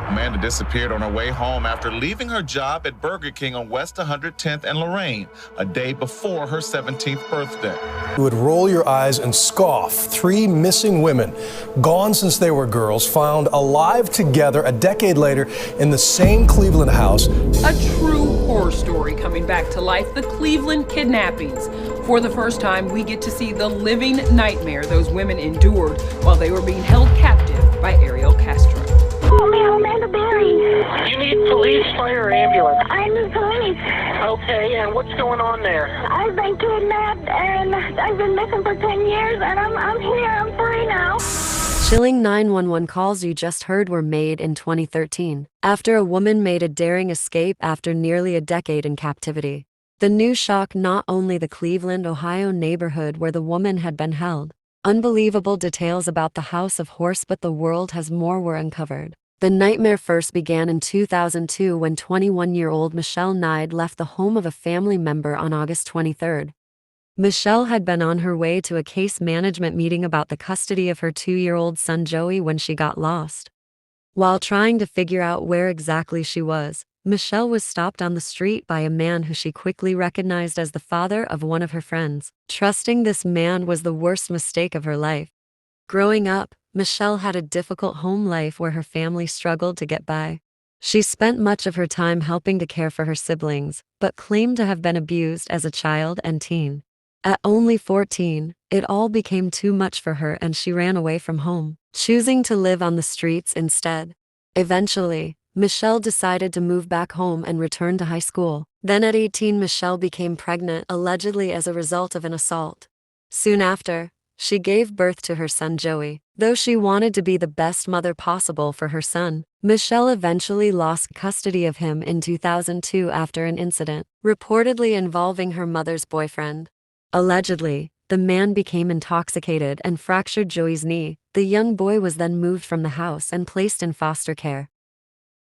Amanda disappeared on her way home after leaving her job at Burger King on West 110th and Lorraine, a day before her 17th birthday. You would roll your eyes and scoff. 3 missing women, gone since they were girls, found alive together a decade later in the same Cleveland house. A true horror story coming back to life, the Cleveland kidnappings. For the first time, we get to see the living nightmare those women endured while they were being held captive by Ariel Castro. Call me Amanda Berry. You need police, fire, or ambulance? I'm the police. Okay, and what's going on there? I've been kidnapped and I've been missing for 10 years and I'm here. I'm free now. Chilling 911 calls you just heard were made in 2013, after a woman made a daring escape after nearly a decade in captivity. The news shocked not only the Cleveland, Ohio neighborhood where the woman had been held. Unbelievable details about the House of Horse, but the world has more were uncovered. The nightmare first began in 2002 when 21-year-old Michelle Nide left the home of a family member on August 23. Michelle had been on her way to a case management meeting about the custody of her 2-year-old son Joey when she got lost. While trying to figure out where exactly she was, Michelle was stopped on the street by a man who she quickly recognized as the father of one of her friends. Trusting this man was the worst mistake of her life. Growing up, Michelle had a difficult home life where her family struggled to get by. She spent much of her time helping to care for her siblings, but claimed to have been abused as a child and teen. At only 14, it all became too much for her and she ran away from home, choosing to live on the streets instead. Eventually, Michelle decided to move back home and return to high school. Then at 18, Michelle became pregnant, allegedly as a result of an assault. Soon after, she gave birth to her son Joey. Though she wanted to be the best mother possible for her son, Michelle eventually lost custody of him in 2002 after an incident, reportedly involving her mother's boyfriend. Allegedly, the man became intoxicated and fractured Joey's knee. The young boy was then moved from the house and placed in foster care.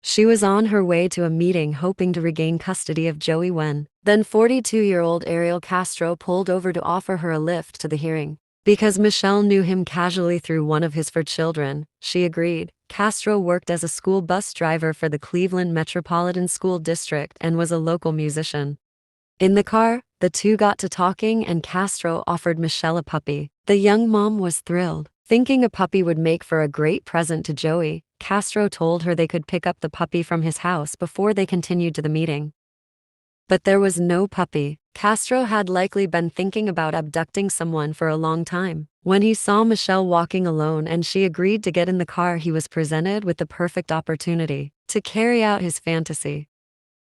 She was on her way to a meeting hoping to regain custody of Joey when then 42-year-old Ariel Castro pulled over to offer her a lift to the hearing. Because Michelle knew him casually through one of his 4 children, she agreed. Castro worked as a school bus driver for the Cleveland Metropolitan School District and was a local musician. In the car, the two got to talking and Castro offered Michelle a puppy. The young mom was thrilled. Thinking a puppy would make for a great present to Joey, Castro told her they could pick up the puppy from his house before they continued to the meeting. But there was no puppy. Castro had likely been thinking about abducting someone for a long time. When he saw Michelle walking alone and she agreed to get in the car, he was presented with the perfect opportunity to carry out his fantasy.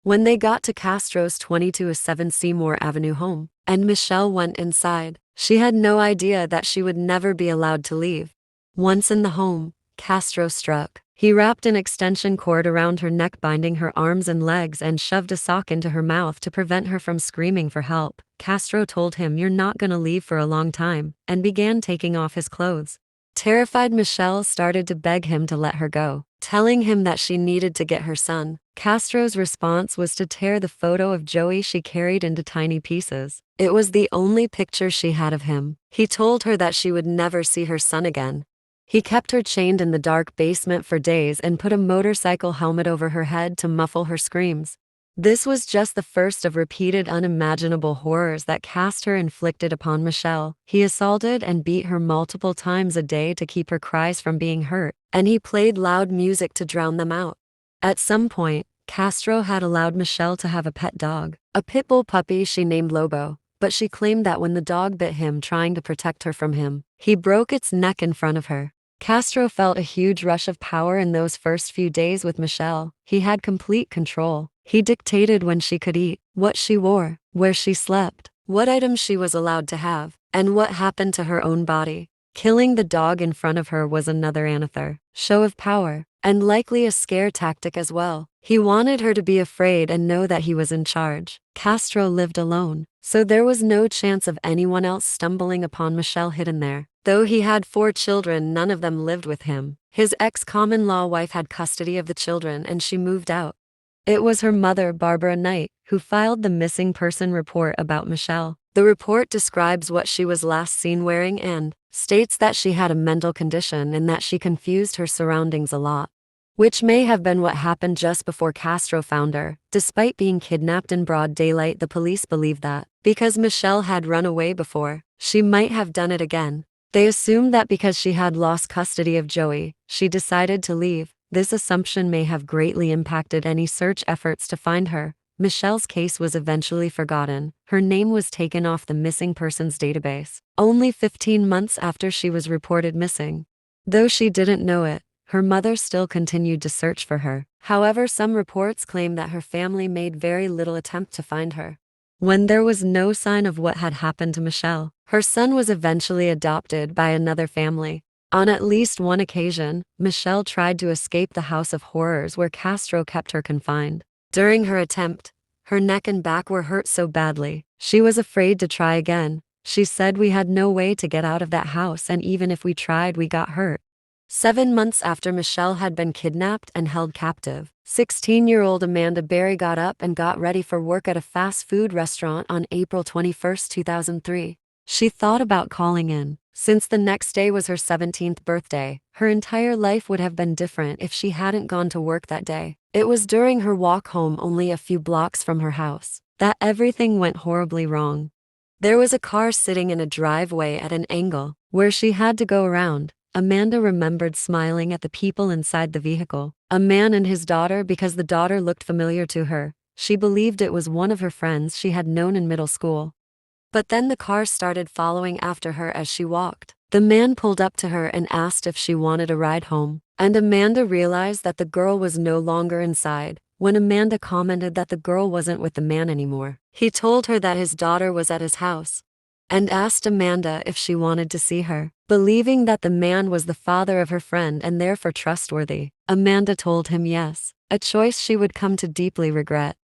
When they got to Castro's 2207 Seymour Avenue home, and Michelle went inside, she had no idea that she would never be allowed to leave. Once in the home, Castro struck. He wrapped an extension cord around her neck, binding her arms and legs, and shoved a sock into her mouth to prevent her from screaming for help. Castro told him, "You're not gonna leave for a long time," and began taking off his clothes. Terrified, Michelle started to beg him to let her go, telling him that she needed to get her son. Castro's response was to tear the photo of Joey she carried into tiny pieces. It was the only picture she had of him. He told her that she would never see her son again. He kept her chained in the dark basement for days and put a motorcycle helmet over her head to muffle her screams. This was just the first of repeated unimaginable horrors that Castro inflicted upon Michelle. He assaulted and beat her multiple times a day to keep her cries from being heard, and he played loud music to drown them out. At some point, Castro had allowed Michelle to have a pet dog, a pit bull puppy she named Lobo, but she claimed that when the dog bit him trying to protect her from him, he broke its neck in front of her. Castro felt a huge rush of power in those first few days with Michelle. He had complete control. He dictated when she could eat, what she wore, where she slept, what items she was allowed to have, and what happened to her own body. Killing the dog in front of her was another another show of power, and likely a scare tactic as well. He wanted her to be afraid and know that he was in charge. Castro lived alone, so there was no chance of anyone else stumbling upon Michelle hidden there. Though he had 4 children, none of them lived with him. His ex-common-law wife had custody of the children and she moved out. It was her mother, Barbara Knight, who filed the missing person report about Michelle. The report describes what she was last seen wearing and states that she had a mental condition and that she confused her surroundings a lot. which may have been what happened just before Castro found her. Despite being kidnapped in broad daylight, the police believed that, because Michelle had run away before, she might have done it again. They assumed that because she had lost custody of Joey, she decided to leave. This assumption may have greatly impacted any search efforts to find her. Michelle's case was eventually forgotten. Her name was taken off the missing persons database, only 15 months after she was reported missing. Though she didn't know it, her mother still continued to search for her. However, some reports claim that her family made very little attempt to find her. When there was no sign of what had happened to Michelle, her son was eventually adopted by another family. On at least one occasion, Michelle tried to escape the house of horrors where Castro kept her confined. During her attempt, her neck and back were hurt so badly, she was afraid to try again. She said, "We had no way to get out of that house, and even if we tried, we got hurt." 7 months after Michelle had been kidnapped and held captive, 16-year-old Amanda Berry got up and got ready for work at a fast food restaurant on April 21, 2003. She thought about calling in. Since the next day was her 17th birthday, her entire life would have been different if she hadn't gone to work that day. It was during her walk home, only a few blocks from her house, that everything went horribly wrong. There was a car sitting in a driveway at an angle, where she had to go around. Amanda remembered smiling at the people inside the vehicle, a man and his daughter, because the daughter looked familiar to her. She believed it was one of her friends she had known in middle school. But then the car started following after her as she walked. The man pulled up to her and asked if she wanted a ride home, and Amanda realized that the girl was no longer inside. When Amanda commented that the girl wasn't with the man anymore, he told her that his daughter was at his house, and asked Amanda if she wanted to see her. Believing that the man was the father of her friend and therefore trustworthy, Amanda told him yes, a choice she would come to deeply regret.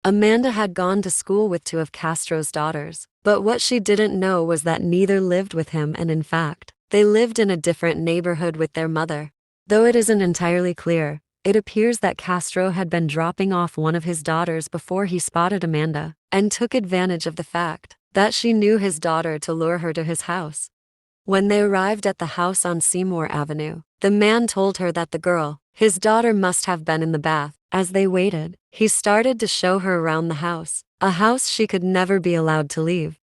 Amanda had gone to school with 2 of Castro's daughters, but what she didn't know was that neither lived with him, and in fact, they lived in a different neighborhood with their mother. Though it isn't entirely clear, it appears that Castro had been dropping off one of his daughters before he spotted Amanda, and took advantage of the fact that she knew his daughter to lure her to his house. When they arrived at the house on Seymour Avenue, the man told her that the girl, his daughter, must have been in the bath. As they waited, he started to show her around the house, a house she could never be allowed to leave.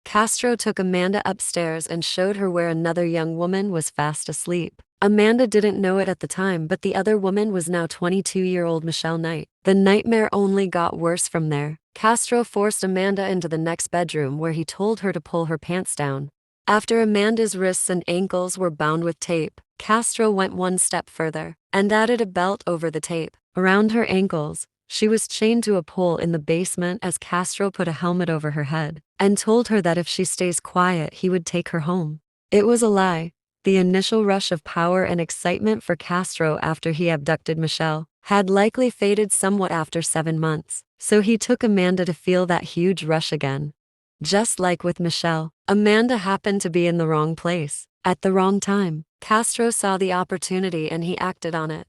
Castro took Amanda upstairs and showed her where another young woman was fast asleep. Amanda didn't know it at the time, but the other woman was now 22-year-old Michelle Knight. The nightmare only got worse from there. Castro forced Amanda into the next bedroom, where he told her to pull her pants down. After Amanda's wrists and ankles were bound with tape, Castro went one step further and added a belt over the tape. Around her ankles, she was chained to a pole in the basement as Castro put a helmet over her head and told her that if she stays quiet, he would take her home. It was a lie. The initial rush of power and excitement for Castro after he abducted Michelle had likely faded somewhat after 7 months, so he took Amanda to feel that huge rush again. Just like with Michelle, Amanda happened to be in the wrong place at the wrong time. Castro saw the opportunity and he acted on it.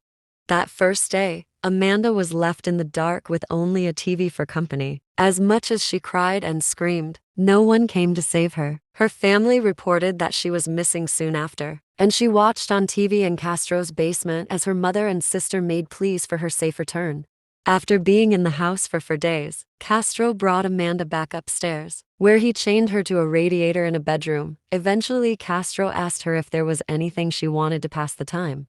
That first day, Amanda was left in the dark with only a TV for company. As much as she cried and screamed, no one came to save her. Her family reported that she was missing soon after, and she watched on TV in Castro's basement as her mother and sister made pleas for her safe return. After being in the house for days, Castro brought Amanda back upstairs, where he chained her to a radiator in a bedroom. Eventually, Castro asked her if there was anything she wanted to pass the time,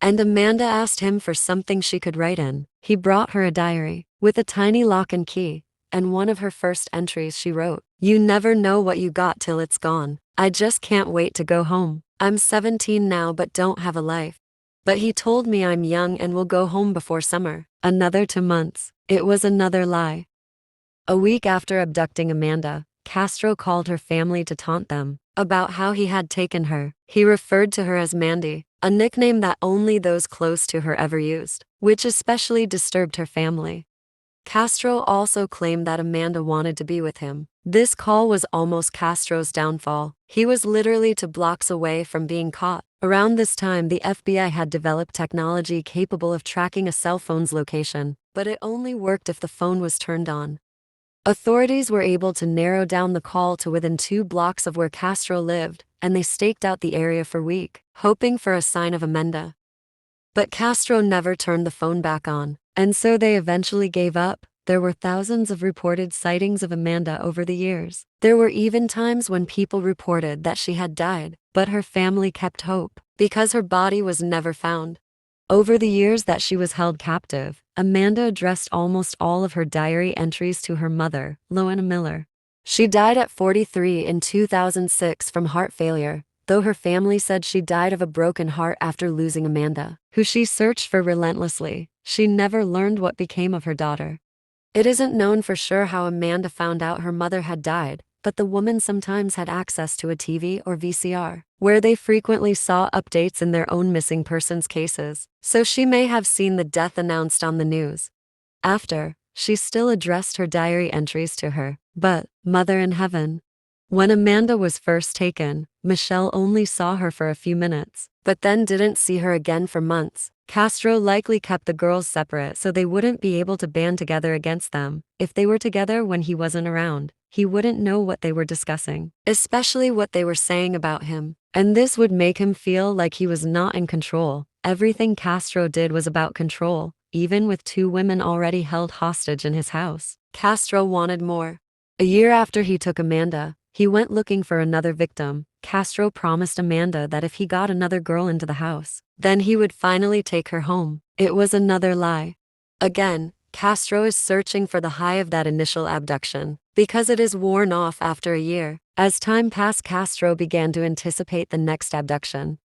and Amanda asked him for something she could write in. He brought her a diary with a tiny lock and key, and one of her first entries she wrote, "You never know what you got till it's gone. I just can't wait to go home. I'm 17 now but don't have a life. But he told me I'm young and will go home before summer." Another 2 months. It was another lie. A week after abducting Amanda, Castro called her family to taunt them about how he had taken her. He referred to her as Mandy, a nickname that only those close to her ever used, which especially disturbed her family. Castro also claimed that Amanda wanted to be with him. This call was almost Castro's downfall. He was literally 2 blocks away from being caught. Around this time, the FBI had developed technology capable of tracking a cell phone's location, but it only worked if the phone was turned on. Authorities were able to narrow down the call to within 2 blocks of where Castro lived, and they staked out the area for weeks, hoping for a sign of Amanda. But Castro never turned the phone back on, and so they eventually gave up. There were thousands of reported sightings of Amanda over the years. There were even times when people reported that she had died, but her family kept hope because her body was never found. Over the years that she was held captive, Amanda addressed almost all of her diary entries to her mother, Loana Miller. She died at 43 in 2006 from heart failure, though her family said she died of a broken heart after losing Amanda, who she searched for relentlessly. She never learned what became of her daughter. It isn't known for sure how Amanda found out her mother had died, but the woman sometimes had access to a TV or VCR, where they frequently saw updates in their own missing persons cases, so she may have seen the death announced on the news. After, she still addressed her diary entries to her, but, Mother in Heaven. When Amanda was first taken, Michelle only saw her for a few minutes, but then didn't see her again for months. Castro likely kept the girls separate so they wouldn't be able to band together against them. If they were together when he wasn't around, he wouldn't know what they were discussing, especially what they were saying about him. And this would make him feel like he was not in control. Everything Castro did was about control, even with 2 women already held hostage in his house. Castro wanted more. A year after he took Amanda, he went looking for another victim. Castro promised Amanda that if he got another girl into the house, then he would finally take her home. It was another lie. Again, Castro is searching for the high of that initial abduction, because it is worn off after a year. As time passed, Castro began to anticipate the next abduction.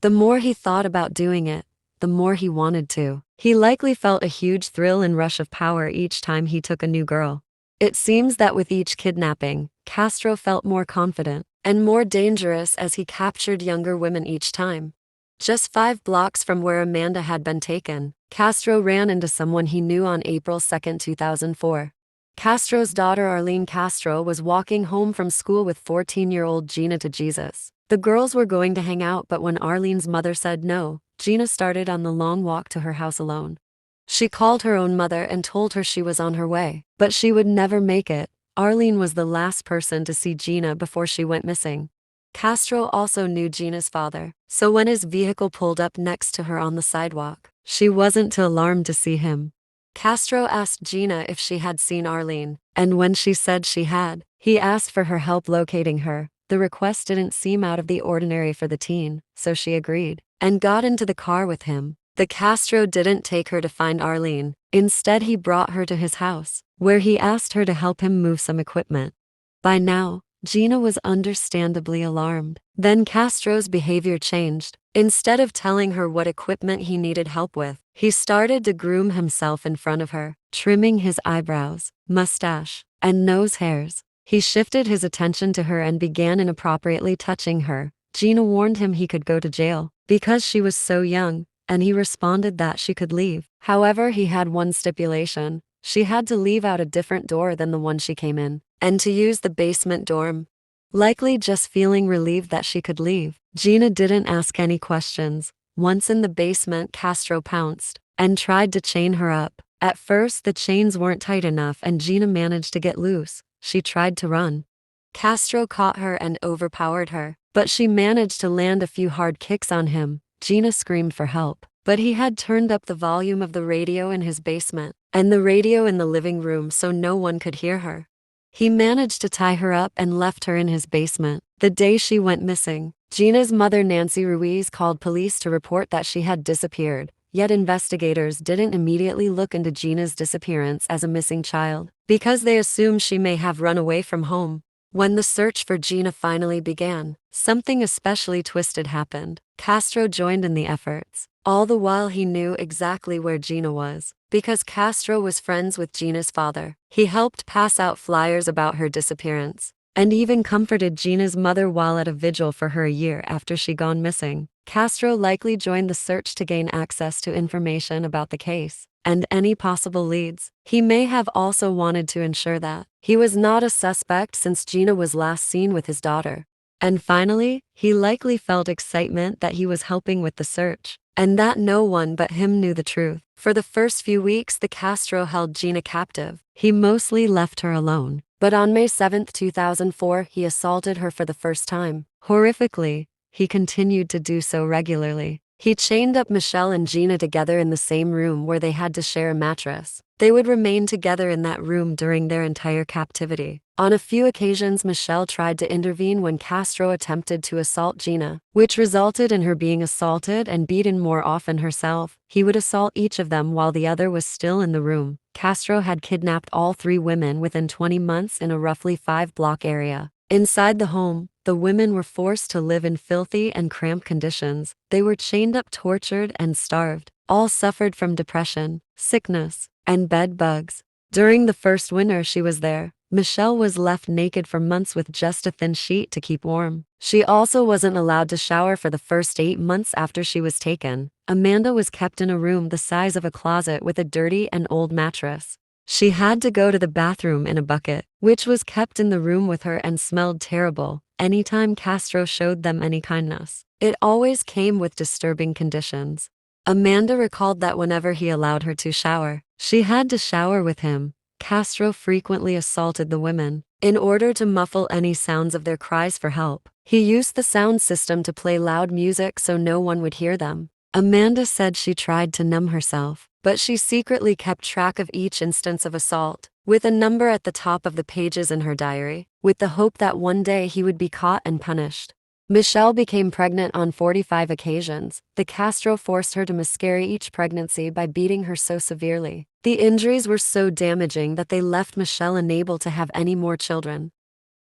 The more he thought about doing it, the more he wanted to. He likely felt a huge thrill and rush of power each time he took a new girl. It seems that with each kidnapping, Castro felt more confident and more dangerous as he captured younger women each time. Just 5 blocks from where Amanda had been taken, Castro ran into someone he knew on April 2, 2004. Castro's daughter Ariel Castro was walking home from school with 14-year-old Gina DeJesus. The girls were going to hang out, but when Arlene's mother said no, Gina started on the long walk to her house alone. She called her own mother and told her she was on her way, but she would never make it. Arlene was the last person to see Gina before she went missing. Castro also knew Gina's father, so when his vehicle pulled up next to her on the sidewalk, she wasn't too alarmed to see him. Castro asked Gina if she had seen Arlene, and when she said she had, he asked for her help locating her. The request didn't seem out of the ordinary for the teen, so she agreed, and got into the car with him. The Castro didn't take her to find Arlene. Instead, he brought her to his house, where he asked her to help him move some equipment. By now, Gina was understandably alarmed. Then Castro's behavior changed. Instead of telling her what equipment he needed help with, he started to groom himself in front of her, trimming his eyebrows, mustache, and nose hairs. He shifted his attention to her and began inappropriately touching her. Gina warned him he could go to jail because she was so young, and he responded that she could leave. However, he had one stipulation. She had to leave out a different door than the one she came in, and to use the basement dorm. Likely just feeling relieved that she could leave, Gina didn't ask any questions. Once in the basement, Castro pounced and tried to chain her up. At first, the chains weren't tight enough and Gina managed to get loose. She tried to run. Castro caught her and overpowered her, but she managed to land a few hard kicks on him. Gina screamed for help, but he had turned up the volume of the radio in his basement and the radio in the living room so no one could hear her. He managed to tie her up and left her in his basement. The day she went missing, Gina's mother Nancy Ruiz called police to report that she had disappeared, yet investigators didn't immediately look into Gina's disappearance as a missing child, because they assumed she may have run away from home. When the search for Gina finally began, something especially twisted happened. Castro joined in the efforts. All the while he knew exactly where Gina was, because Castro was friends with Gina's father. He helped pass out flyers about her disappearance, and even comforted Gina's mother while at a vigil for her a year after she'd gone missing. Castro likely joined the search to gain access to information about the case and any possible leads. He may have also wanted to ensure that he was not a suspect since Gina was last seen with his daughter. And finally, he likely felt excitement that he was helping with the search, and that no one but him knew the truth. For the first few weeks, the Castro held Gina captive. He mostly left her alone, but on May 7, 2004, he assaulted her for the first time. Horrifically, he continued to do so regularly. He chained up Michelle and Gina together in the same room where they had to share a mattress. They would remain together in that room during their entire captivity. On a few occasions, Michelle tried to intervene when Castro attempted to assault Gina, which resulted in her being assaulted and beaten more often herself. He would assault each of them while the other was still in the room. Castro had kidnapped all 3 women within 20 months in a roughly 5-block area. Inside the home, the women were forced to live in filthy and cramped conditions. They were chained up, tortured, and starved. All suffered from depression, sickness, and bed bugs. During the first winter she was there, Michelle was left naked for months with just a thin sheet to keep warm. She also wasn't allowed to shower for the first 8 months after she was taken. Amanda was kept in a room the size of a closet with a dirty and old mattress. She had to go to the bathroom in a bucket, which was kept in the room with her and smelled terrible. Anytime Castro showed them any kindness, it always came with disturbing conditions. Amanda recalled that whenever he allowed her to shower, she had to shower with him. Castro frequently assaulted the women. In order to muffle any sounds of their cries for help, he used the sound system to play loud music so no one would hear them. Amanda said she tried to numb herself, but she secretly kept track of each instance of assault, with a number at the top of the pages in her diary, with the hope that one day he would be caught and punished. Michelle became pregnant on 45 occasions. The Castro forced her to miscarry each pregnancy by beating her so severely. The injuries were so damaging that they left Michelle unable to have any more children.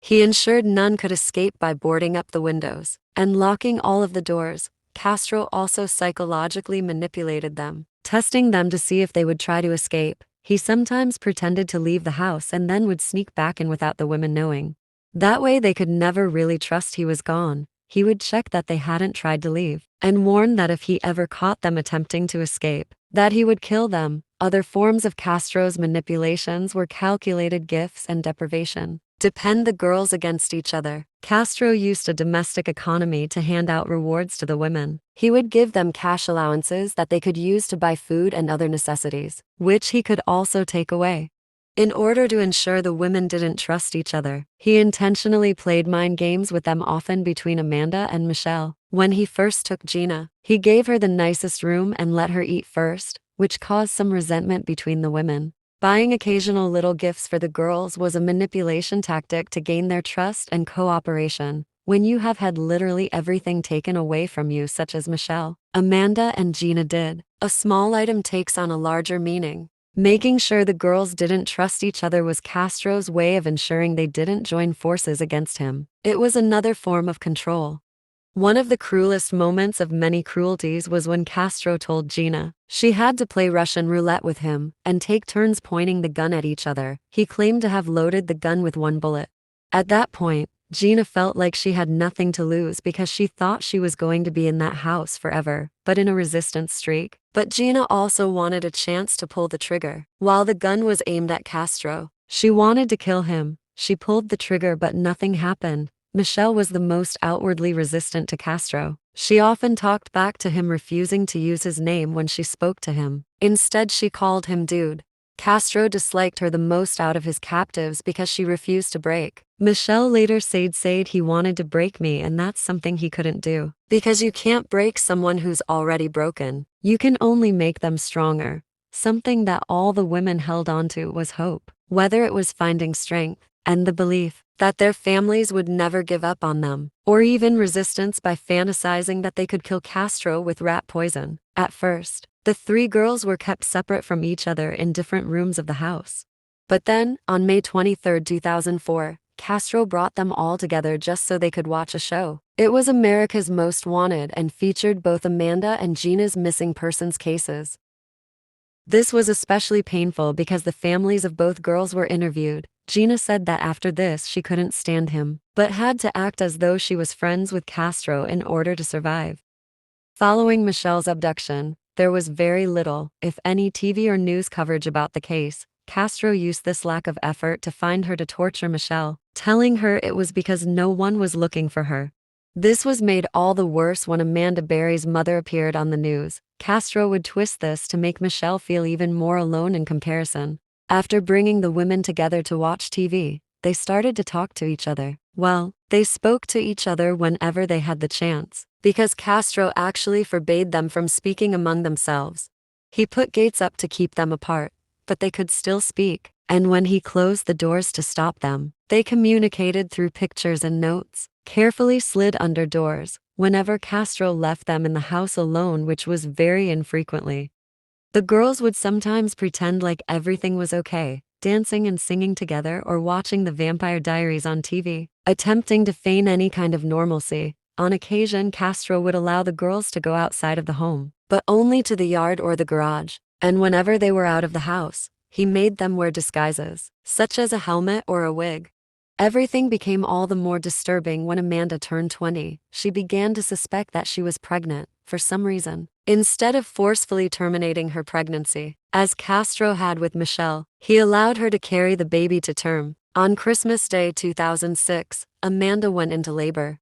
He ensured none could escape by boarding up the windows and locking all of the doors. Castro also psychologically manipulated them, testing them to see if they would try to escape. He sometimes pretended to leave the house and then would sneak back in without the women knowing. That way they could never really trust he was gone. He would check that they hadn't tried to leave, and warn that if he ever caught them attempting to escape, that he would kill them. Other forms of Castro's manipulations were calculated gifts and deprivation. Depend the girls against each other. Castro used a domestic economy to hand out rewards to the women. He would give them cash allowances that they could use to buy food and other necessities, which he could also take away. In order to ensure the women didn't trust each other, he intentionally played mind games with them, often between Amanda and Michelle. When he first took Gina, he gave her the nicest room and let her eat first, which caused some resentment between the women. Buying occasional little gifts for the girls was a manipulation tactic to gain their trust and cooperation. When you have had literally everything taken away from you, such as Michelle, Amanda, and Gina did, a small item takes on a larger meaning. Making sure the girls didn't trust each other was Castro's way of ensuring they didn't join forces against him. It was another form of control. One of the cruelest moments of many cruelties was when Castro told Gina she had to play Russian roulette with him and take turns pointing the gun at each other. He claimed to have loaded the gun with 1 bullet. At that point, Gina felt like she had nothing to lose because she thought she was going to be in that house forever, but in a resistance streak. But Gina also wanted a chance to pull the trigger. While the gun was aimed at Castro, she wanted to kill him. She pulled the trigger, but nothing happened. Michelle was the most outwardly resistant to Castro. She often talked back to him, refusing to use his name when she spoke to him. Instead, she called him dude. Castro disliked her the most out of his captives because she refused to break. Michelle later said he wanted to break me, and that's something he couldn't do. Because you can't break someone who's already broken. You can only make them stronger. Something that all the women held onto was hope. Whether it was finding strength and the belief that their families would never give up on them, or even resistance by fantasizing that they could kill Castro with rat poison. At first, the 3 girls were kept separate from each other in different rooms of the house. But then, on May 23, 2004, Castro brought them all together just so they could watch a show. It was America's Most Wanted and featured both Amanda and Gina's missing persons cases. This was especially painful because the families of both girls were interviewed. Gina said that after this she couldn't stand him, but had to act as though she was friends with Castro in order to survive. Following Michelle's abduction, there was very little, if any, TV or news coverage about the case. Castro used this lack of effort to find her to torture Michelle, telling her it was because no one was looking for her. This was made all the worse when Amanda Berry's mother appeared on the news. Castro would twist this to make Michelle feel even more alone in comparison. After bringing the women together to watch TV, they started to talk to each other. Well, They spoke to each other whenever they had the chance, because Castro actually forbade them from speaking among themselves. He put gates up to keep them apart, but they could still speak, and when he closed the doors to stop them, they communicated through pictures and notes, carefully slid under doors, whenever Castro left them in the house alone, which was very infrequently. The girls would sometimes pretend like everything was okay, dancing and singing together or watching The Vampire Diaries on TV, attempting to feign any kind of normalcy. On occasion, Castro would allow the girls to go outside of the home, but only to the yard or the garage, and whenever they were out of the house, he made them wear disguises, such as a helmet or a wig. Everything became all the more disturbing when Amanda turned 20. She began to suspect that she was pregnant, for some reason. Instead of forcefully terminating her pregnancy, as Castro had with Michelle, he allowed her to carry the baby to term. On Christmas Day 2006, Amanda went into labor.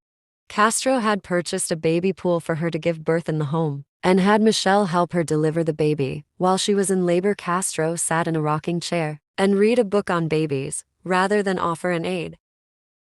Castro had purchased a baby pool for her to give birth in the home, and had Michelle help her deliver the baby. While she was in labor, Castro sat in a rocking chair and read a book on babies, rather than offer an aid.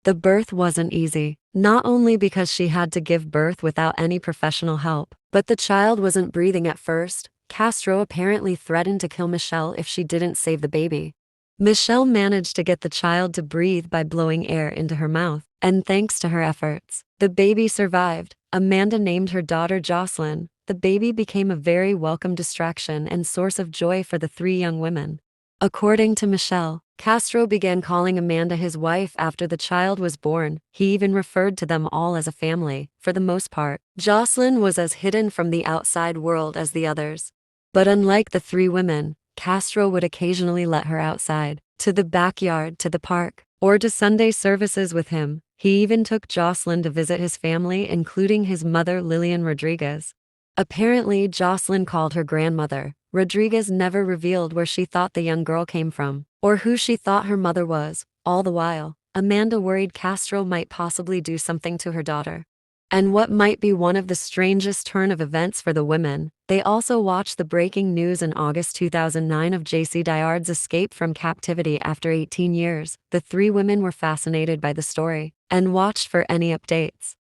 The birth wasn't easy, not only because she had to give birth without any professional help, but the child wasn't breathing at first. Castro apparently threatened to kill Michelle if she didn't save the baby. Michelle managed to get the child to breathe by blowing air into her mouth, and thanks to her efforts, the baby survived. Amanda named her daughter Jocelyn. The baby became a very welcome distraction and source of joy for the three young women. According to Michelle, Castro began calling Amanda his wife after the child was born. He even referred to them all as a family. For the most part, Jocelyn was as hidden from the outside world as the others. But unlike the three women, Castro would occasionally let her outside, to the backyard, to the park, or to Sunday services with him. He even took Jocelyn to visit his family, including his mother Lillian Rodriguez. Apparently, Jocelyn called her grandmother. Rodriguez never revealed where she thought the young girl came from, or who she thought her mother was. All the while, Amanda worried Castro might possibly do something to her daughter. And what might be one of the strangest turn of events for the women, they also watched the breaking news in August 2009 of J.C. Diard's escape from captivity after 18 years. The three women were fascinated by the story, and watched for any updates.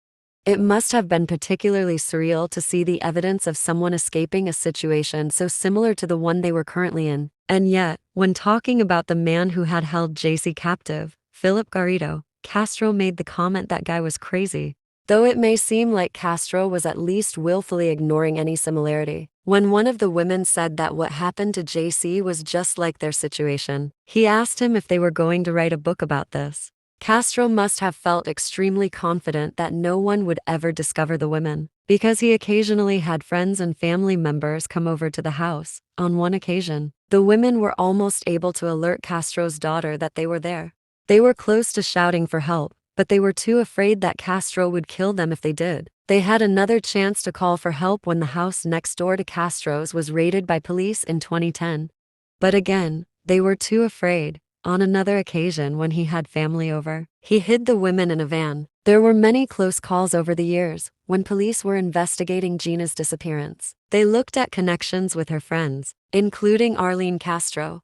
It must have been particularly surreal to see the evidence of someone escaping a situation so similar to the one they were currently in. And yet, when talking about the man who had held JC captive, Philip Garrido, Castro made the comment that guy was crazy. Though it may seem like Castro was at least willfully ignoring any similarity. When one of the women said that what happened to JC was just like their situation, he asked him if they were going to write a book about this. Castro must have felt extremely confident that no one would ever discover the women, because he occasionally had friends and family members come over to the house. On one occasion, the women were almost able to alert Castro's daughter that they were there. They were close to shouting for help, but they were too afraid that Castro would kill them if they did. They had another chance to call for help when the house next door to Castro's was raided by police in 2010. But again, they were too afraid. On another occasion, when he had family over, he hid the women in a van. There were many close calls over the years. When police were investigating Gina's disappearance, they looked at connections with her friends, including Ariel Castro.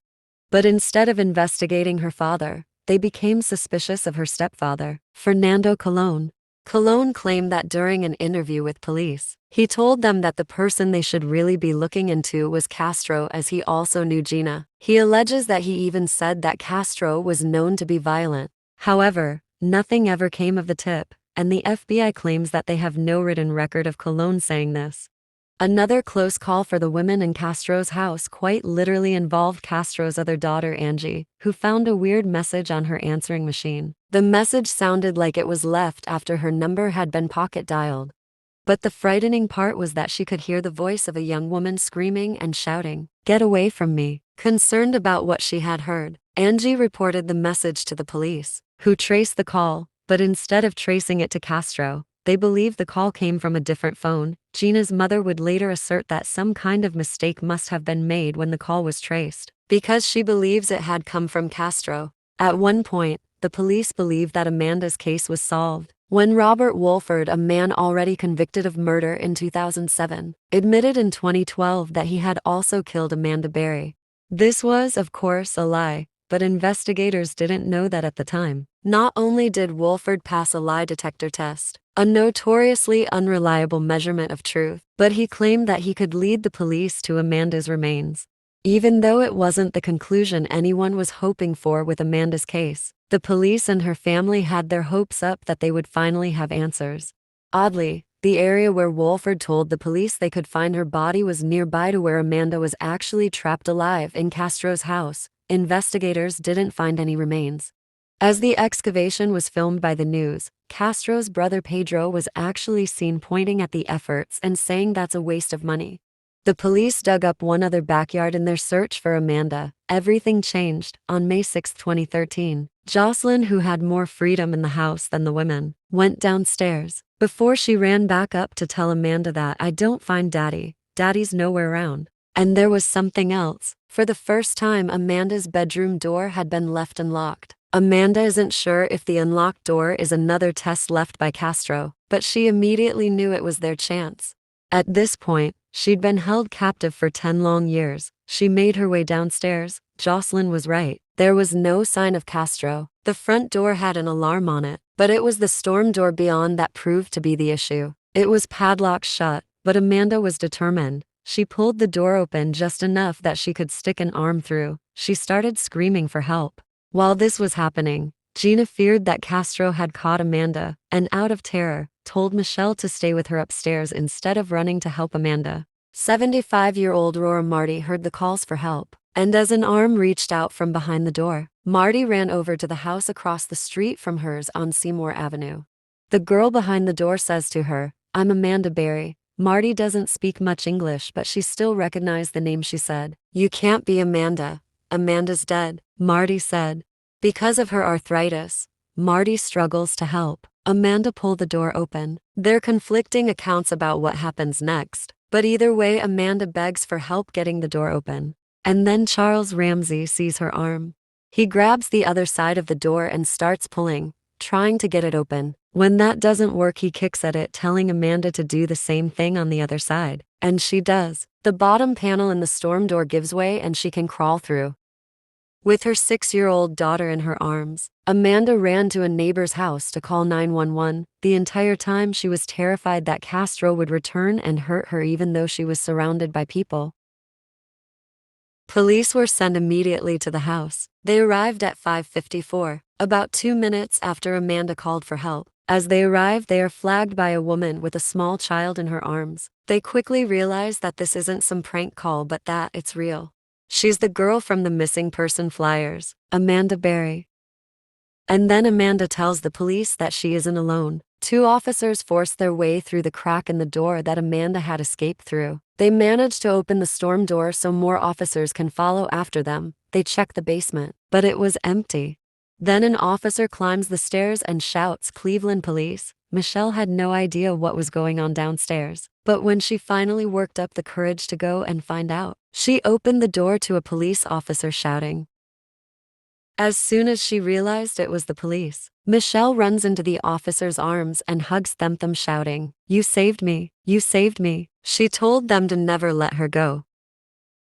But instead of investigating her father, they became suspicious of her stepfather, Fernando Colon. Colon claimed that during an interview with police, he told them that the person they should really be looking into was Castro, as he also knew Gina. He alleges that he even said that Castro was known to be violent. However, nothing ever came of the tip, and the FBI claims that they have no written record of Colon saying this. Another close call for the women in Castro's house quite literally involved Castro's other daughter Angie, who found a weird message on her answering machine. The message sounded like it was left after her number had been pocket dialed. But the frightening part was that she could hear the voice of a young woman screaming and shouting, "Get away from me." Concerned about what she had heard, Angie reported the message to the police, who traced the call, but instead of tracing it to Castro, they believed the call came from a different phone. Gina's mother would later assert that some kind of mistake must have been made when the call was traced, because she believes it had come from Castro. At one point, the police believed that Amanda's case was solved, when Robert Wolford, a man already convicted of murder in 2007, admitted in 2012 that he had also killed Amanda Berry. This was, of course, a lie. but investigators didn't know that at the time. Not only did Wolford pass a lie detector test, a notoriously unreliable measurement of truth, but he claimed that he could lead the police to Amanda's remains. Even though it wasn't the conclusion anyone was hoping for with Amanda's case, the police and her family had their hopes up that they would finally have answers. Oddly, the area where Wolford told the police they could find her body was nearby to where Amanda was actually trapped alive in Castro's house. Investigators didn't find any remains. As the excavation was filmed by the news, Castro's brother Pedro was actually seen pointing at the efforts and saying that's a waste of money. The police dug up one other backyard in their search for Amanda. Everything changed. On May 6, 2013, Jocelyn, who had more freedom in the house than the women, went downstairs. Before she ran back up to tell Amanda that, "I don't find Daddy. Daddy's nowhere around." And there was something else. For the first time, Amanda's bedroom door had been left unlocked. Amanda isn't sure if the unlocked door is another test left by Castro, but she immediately knew it was their chance. At this point, she'd been held captive for 10 long years. She made her way downstairs. Jocelyn was right. There was no sign of Castro. The front door had an alarm on it, but it was the storm door beyond that proved to be the issue. It was padlocked shut, but Amanda was determined. She pulled the door open just enough that she could stick an arm through. She started screaming for help. While this was happening, Gina feared that Castro had caught Amanda, and out of terror, told Michelle to stay with her upstairs instead of running to help Amanda. 75-year-old Rora Marty heard the calls for help, and as an arm reached out from behind the door, Marty ran over to the house across the street from hers on Seymour Avenue. The girl behind the door says to her, "I'm Amanda Berry." Marty doesn't speak much English, but she still recognized the name. She said, "You can't be Amanda. Amanda's dead," Marty said. Because of her arthritis, Marty struggles to help. Amanda pulled the door open. There are conflicting accounts about what happens next, but either way, Amanda begs for help getting the door open. And then Charles Ramsey sees her arm. He grabs the other side of the door and starts pulling, trying to get it open. When that doesn't work, he kicks at it, telling Amanda to do the same thing on the other side. And she does. The bottom panel in the storm door gives way and she can crawl through. With her 6-year-old daughter in her arms, Amanda ran to a neighbor's house to call 911. The entire time she was terrified that Castro would return and hurt her even though she was surrounded by people. Police were sent immediately to the house. They arrived at 5:54, about 2 minutes after Amanda called for help. As they arrived, they are flagged by a woman with a small child in her arms. They quickly realize that this isn't some prank call but that it's real. She's the girl from the missing person flyers, Amanda Berry. And then Amanda tells the police that she isn't alone. 2 officers force their way through the crack in the door that Amanda had escaped through. They manage to open the storm door so more officers can follow after them. They check the basement, but it was empty. Then an officer climbs the stairs and shouts, "Cleveland police." Michelle had no idea what was going on downstairs, but when she finally worked up the courage to go and find out, she opened the door to a police officer shouting. As soon as she realized it was the police, Michelle runs into the officer's arms and hugs them, shouting, "You saved me, you saved me." She told them to never let her go.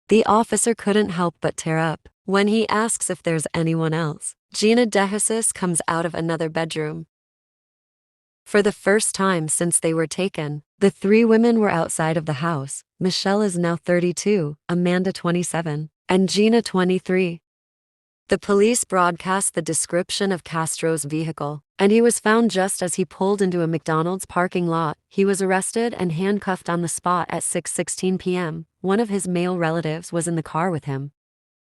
The officer couldn't help but tear up. When he asks if there's anyone else, Gina DeJesus comes out of another bedroom. For the first time since they were taken, the 3 women were outside of the house. Michelle is now 32, Amanda 27, and Gina 23. The police broadcast the description of Castro's vehicle, and he was found just as he pulled into a McDonald's parking lot. He was arrested and handcuffed on the spot at 6:16 p.m. One of his male relatives was in the car with him.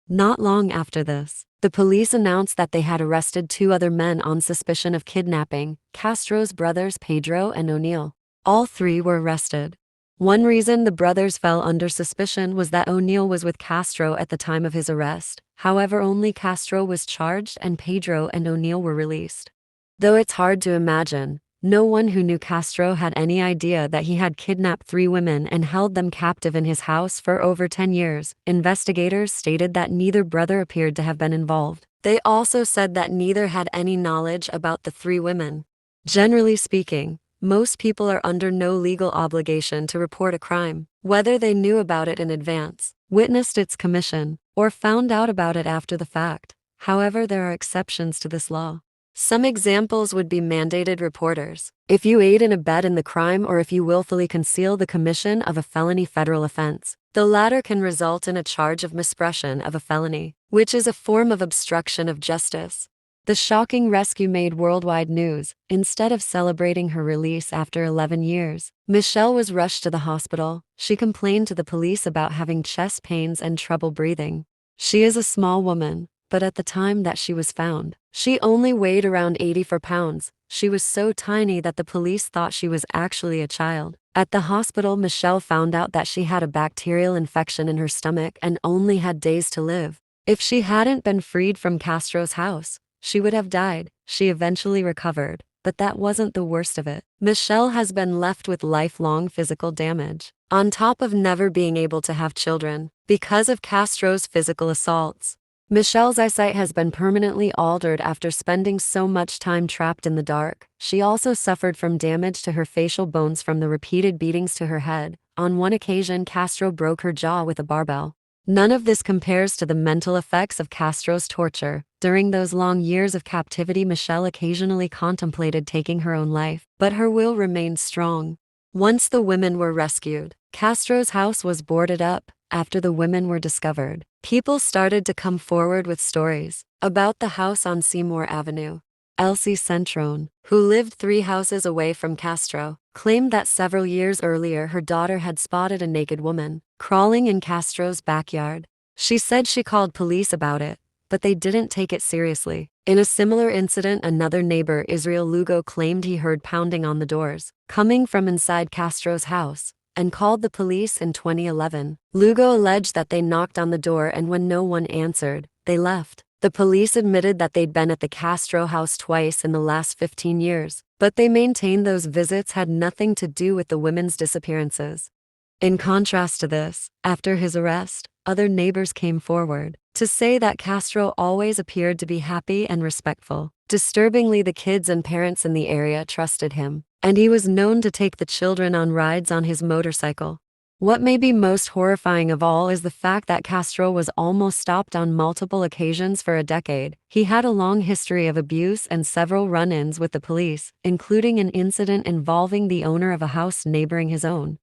Not long after this, the police announced that they had arrested 2 other men on suspicion of kidnapping, Castro's brothers Pedro and O'Neill. All 3 were arrested. One reason the brothers fell under suspicion was that O'Neill was with Castro at the time of his arrest. However, only Castro was charged and Pedro and O'Neill were released. Though it's hard to imagine, no one who knew Castro had any idea that he had kidnapped 3 women and held them captive in his house for over 10 years. Investigators stated that neither brother appeared to have been involved. They also said that neither had any knowledge about the 3 women. Generally speaking, most people are under no legal obligation to report a crime, whether they knew about it in advance, witnessed its commission, or found out about it after the fact. However, there are exceptions to this law. Some examples would be mandated reporters, if you aid and abet in the crime, or if you willfully conceal the commission of a felony federal offense. The latter can result in a charge of misprision of a felony, which is a form of obstruction of justice. The shocking rescue made worldwide news. Instead of celebrating her release after 11 years, Michelle was rushed to the hospital. She complained to the police about having chest pains and trouble breathing. She is a small woman, but at the time that she was found, she only weighed around 84 pounds. She was so tiny that the police thought she was actually a child. At the hospital, Michelle found out that she had a bacterial infection in her stomach and only had days to live. If she hadn't been freed from Castro's house, she would have died. She eventually recovered, but that wasn't the worst of it. Michelle has been left with lifelong physical damage, on top of never being able to have children, because of Castro's physical assaults. Michelle's eyesight has been permanently altered after spending so much time trapped in the dark. She also suffered from damage to her facial bones from the repeated beatings to her head. On one occasion, Castro broke her jaw with a barbell. None of this compares to the mental effects of Castro's torture. During those long years of captivity, Michelle occasionally contemplated taking her own life, but her will remained strong. Once the women were rescued, Castro's house was boarded up. After the women were discovered, people started to come forward with stories about the house on Seymour Avenue. Elsie Centrone, who lived 3 houses away from Castro, claimed that several years earlier her daughter had spotted a naked woman crawling in Castro's backyard. She said she called police about it, but they didn't take it seriously. In a similar incident, another neighbor, Israel Lugo, claimed he heard pounding on the doors coming from inside Castro's house and called the police in 2011. Lugo alleged that they knocked on the door, and when no one answered, they left. The police admitted that they'd been at the Castro house twice in the last 15 years, but they maintained those visits had nothing to do with the women's disappearances. In contrast to this, after his arrest, other neighbors came forward to say that Castro always appeared to be happy and respectful. Disturbingly, the kids and parents in the area trusted him, and he was known to take the children on rides on his motorcycle. What may be most horrifying of all is the fact that Castro was almost stopped on multiple occasions for a decade. He had a long history of abuse and several run-ins with the police, including an incident involving the owner of a house neighboring his own.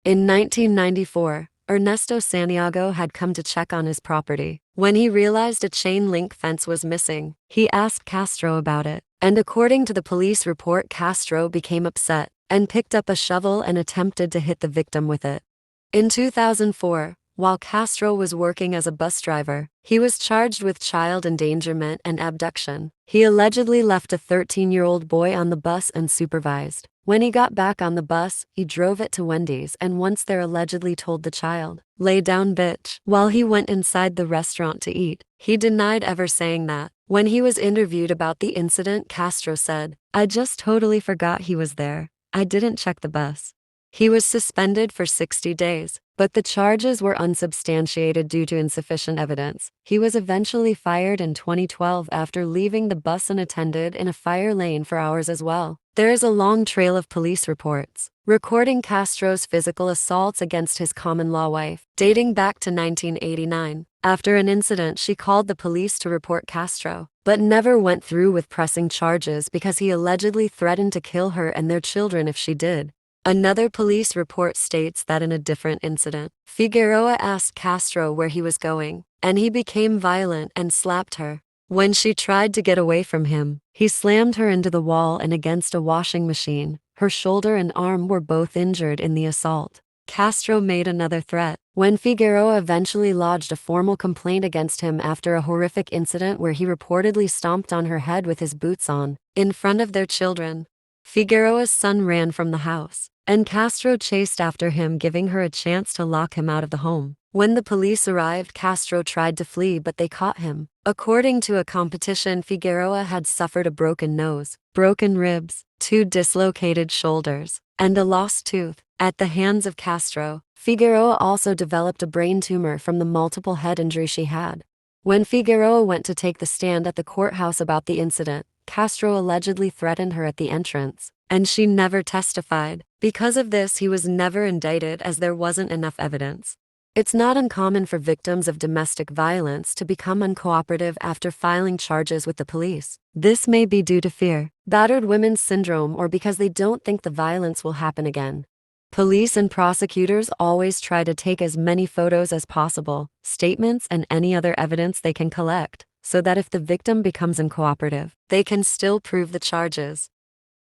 In 1994, Ernesto Santiago had come to check on his property. When he realized a chain-link fence was missing, he asked Castro about it, and according to the police report, Castro became upset and picked up a shovel and attempted to hit the victim with it. In 2004, while Castro was working as a bus driver, he was charged with child endangerment and abduction. He allegedly left a 13-year-old boy on the bus unsupervised. When he got back on the bus, he drove it to Wendy's and once there allegedly told the child, "Lay down, bitch," while he went inside the restaurant to eat. He denied ever saying that. When he was interviewed about the incident, Castro said, "I just totally forgot he was there. I didn't check the bus." He was suspended for 60 days, but the charges were unsubstantiated due to insufficient evidence. He was eventually fired in 2012 after leaving the bus unattended in a fire lane for hours as well. There is a long trail of police reports recording Castro's physical assaults against his common-law wife, dating back to 1989. After an incident, she called the police to report Castro, but never went through with pressing charges because he allegedly threatened to kill her and their children if she did. Another police report states that in a different incident, Figueroa asked Castro where he was going, and he became violent and slapped her. When she tried to get away from him, he slammed her into the wall and against a washing machine. Her shoulder and arm were both injured in the assault. Castro made another threat when Figueroa eventually lodged a formal complaint against him after a horrific incident where he reportedly stomped on her head with his boots on, in front of their children. Figueroa's son ran from the house, and Castro chased after him, giving her a chance to lock him out of the home. When the police arrived, Castro tried to flee, but they caught him. According to a competition, Figueroa had suffered a broken nose, broken ribs, 2 dislocated shoulders, and a lost tooth. At the hands of Castro, Figueroa also developed a brain tumor from the multiple head injuries she had. When Figueroa went to take the stand at the courthouse about the incident, Castro allegedly threatened her at the entrance, and she never testified. Because of this, he was never indicted as there wasn't enough evidence. It's not uncommon for victims of domestic violence to become uncooperative after filing charges with the police. This may be due to fear, battered women's syndrome, or because they don't think the violence will happen again. Police and prosecutors always try to take as many photos as possible, statements, and any other evidence they can collect, so that if the victim becomes uncooperative, they can still prove the charges.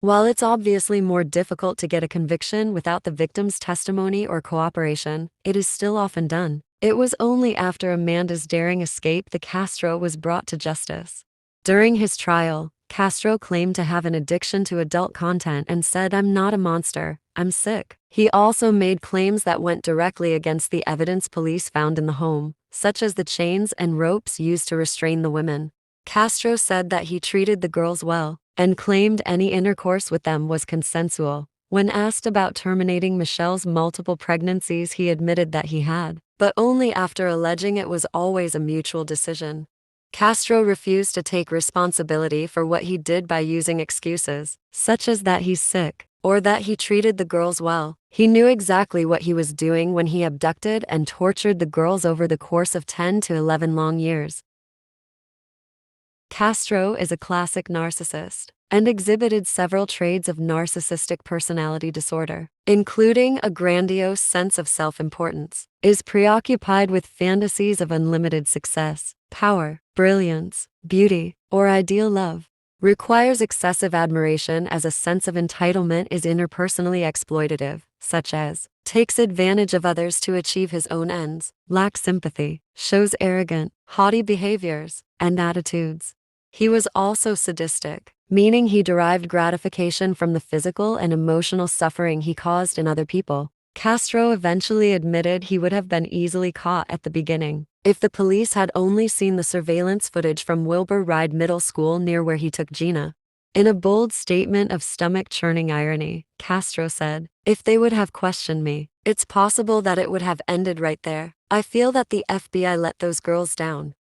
While it's obviously more difficult to get a conviction without the victim's testimony or cooperation, it is still often done. It was only after Amanda's daring escape that Castro was brought to justice. During his trial, Castro claimed to have an addiction to adult content and said, "I'm not a monster, I'm sick." He also made claims that went directly against the evidence police found in the home, such as the chains and ropes used to restrain the women. Castro said that he treated the girls well, and claimed any intercourse with them was consensual. When asked about terminating Michelle's multiple pregnancies, he admitted that he had, but only after alleging it was always a mutual decision. Castro refused to take responsibility for what he did by using excuses, such as that he's sick, or that he treated the girls well. He knew exactly what he was doing when he abducted and tortured the girls over the course of 10 to 11 long years. Castro is a classic narcissist and exhibited several traits of narcissistic personality disorder, including a grandiose sense of self-importance, is preoccupied with fantasies of unlimited success, power, brilliance, beauty, or ideal love, requires excessive admiration as a sense of entitlement, is interpersonally exploitative, such as takes advantage of others to achieve his own ends, lacks sympathy, shows arrogant, haughty behaviors and attitudes. He was also sadistic, meaning he derived gratification from the physical and emotional suffering he caused in other people. Castro eventually admitted he would have been easily caught at the beginning if the police had only seen the surveillance footage from Wilbur Ride Middle School near where he took Gina. In a bold statement of stomach-churning irony, Castro said, "If they would have questioned me, it's possible that it would have ended right there. I feel that the FBI let those girls down."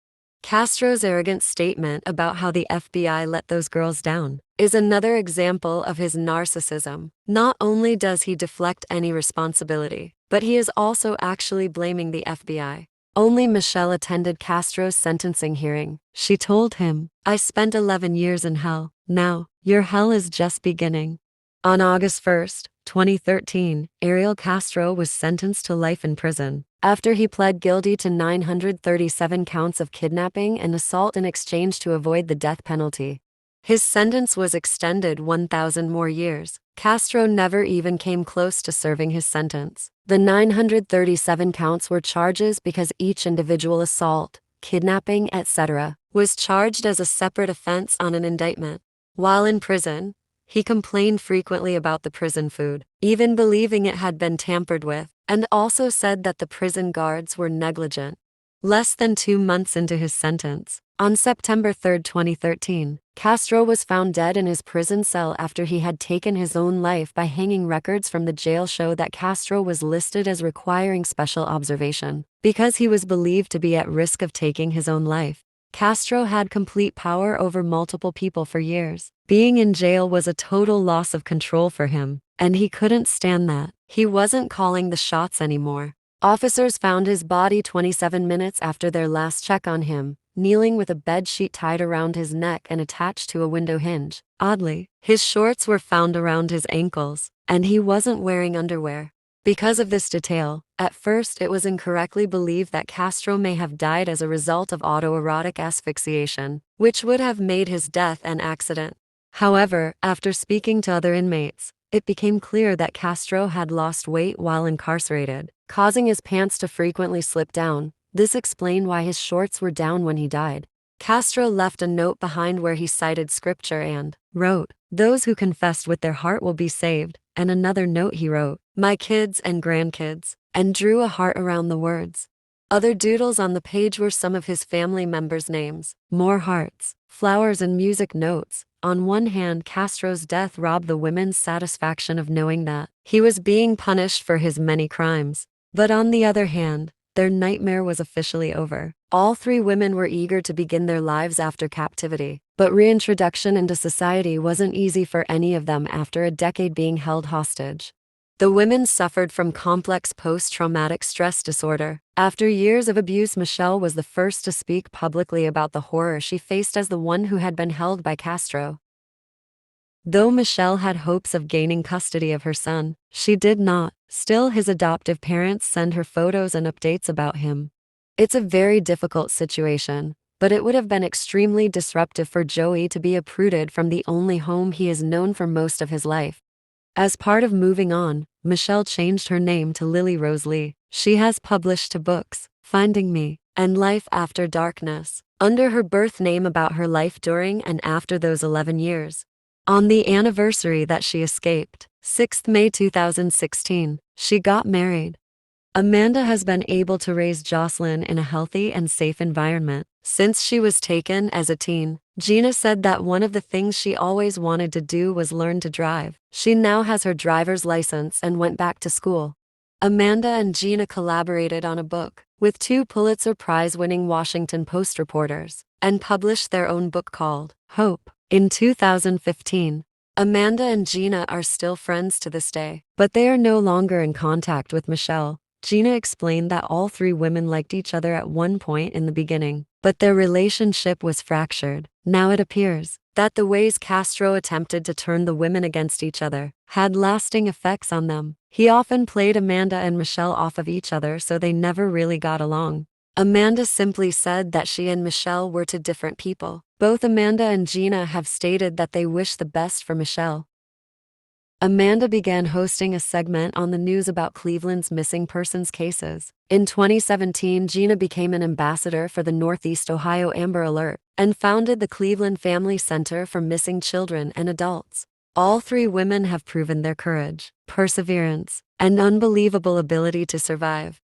Castro's arrogant statement about how the FBI let those girls down is another example of his narcissism. Not only does he deflect any responsibility, but he is also actually blaming the FBI. Only Michelle attended Castro's sentencing hearing. She told him, "I spent 11 years in hell. Now, your hell is just beginning." On August 1, 2013, Ariel Castro was sentenced to life in prison after he pled guilty to 937 counts of kidnapping and assault in exchange to avoid the death penalty. His sentence was extended 1,000 more years. Castro never even came close to serving his sentence. The 937 counts were charges because each individual assault, kidnapping, etc., was charged as a separate offense on an indictment. While in prison, he complained frequently about the prison food, even believing it had been tampered with, and also said that the prison guards were negligent. Less than 2 months into his sentence, on September 3, 2013, Castro was found dead in his prison cell after he had taken his own life by hanging. Records from the jail show that Castro was listed as requiring special observation because he was believed to be at risk of taking his own life. Castro had complete power over multiple people for years. Being in jail was a total loss of control for him, and he couldn't stand that. He wasn't calling the shots anymore. Officers found his body 27 minutes after their last check on him, kneeling with a bed sheet tied around his neck and attached to a window hinge. Oddly, his shorts were found around his ankles, and he wasn't wearing underwear. Because of this detail, at first it was incorrectly believed that Castro may have died as a result of autoerotic asphyxiation, which would have made his death an accident. However, after speaking to other inmates, it became clear that Castro had lost weight while incarcerated, causing his pants to frequently slip down. This explained why his shorts were down when he died. Castro left a note behind where he cited scripture and wrote, "Those who confessed with their heart will be saved," and another note he wrote, "My kids and grandkids," and drew a heart around the words. Other doodles on the page were some of his family members' names, more hearts, flowers, and music notes. On one hand, Castro's death robbed the women's satisfaction of knowing that he was being punished for his many crimes. But on the other hand, their nightmare was officially over. All 3 women were eager to begin their lives after captivity, but reintroduction into society wasn't easy for any of them after a decade being held hostage. The women suffered from complex post-traumatic stress disorder. After years of abuse, Michelle was the first to speak publicly about the horror she faced as the one who had been held by Castro. Though Michelle had hopes of gaining custody of her son, she did not. Still, his adoptive parents send her photos and updates about him. It's a very difficult situation, but it would have been extremely disruptive for Joey to be uprooted from the only home he has known for most of his life. As part of moving on, Michelle changed her name to Lily Rose Lee. She has published 2 books, Finding Me and Life After Darkness, under her birth name about her life during and after those 11 years. On the anniversary that she escaped, 6th May 2016, she got married. Amanda has been able to raise Jocelyn in a healthy and safe environment since she was taken as a teen. Gina said that one of the things she always wanted to do was learn to drive. She now has her driver's license and went back to school. Amanda and Gina collaborated on a book with 2 Pulitzer Prize-winning Washington Post reporters and published their own book called Hope in 2015. Amanda and Gina are still friends to this day, but they are no longer in contact with Michelle. Gina explained that all 3 women liked each other at one point in the beginning, but their relationship was fractured. Now it appears that the ways Castro attempted to turn the women against each other had lasting effects on them. He often played Amanda and Michelle off of each other, so they never really got along. Amanda simply said that she and Michelle were 2 different people. Both Amanda and Gina have stated that they wish the best for Michelle. Amanda began hosting a segment on the news about Cleveland's missing persons cases. In 2017, Gina became an ambassador for the Northeast Ohio Amber Alert and founded the Cleveland Family Center for Missing Children and Adults. All 3 women have proven their courage, perseverance, and unbelievable ability to survive.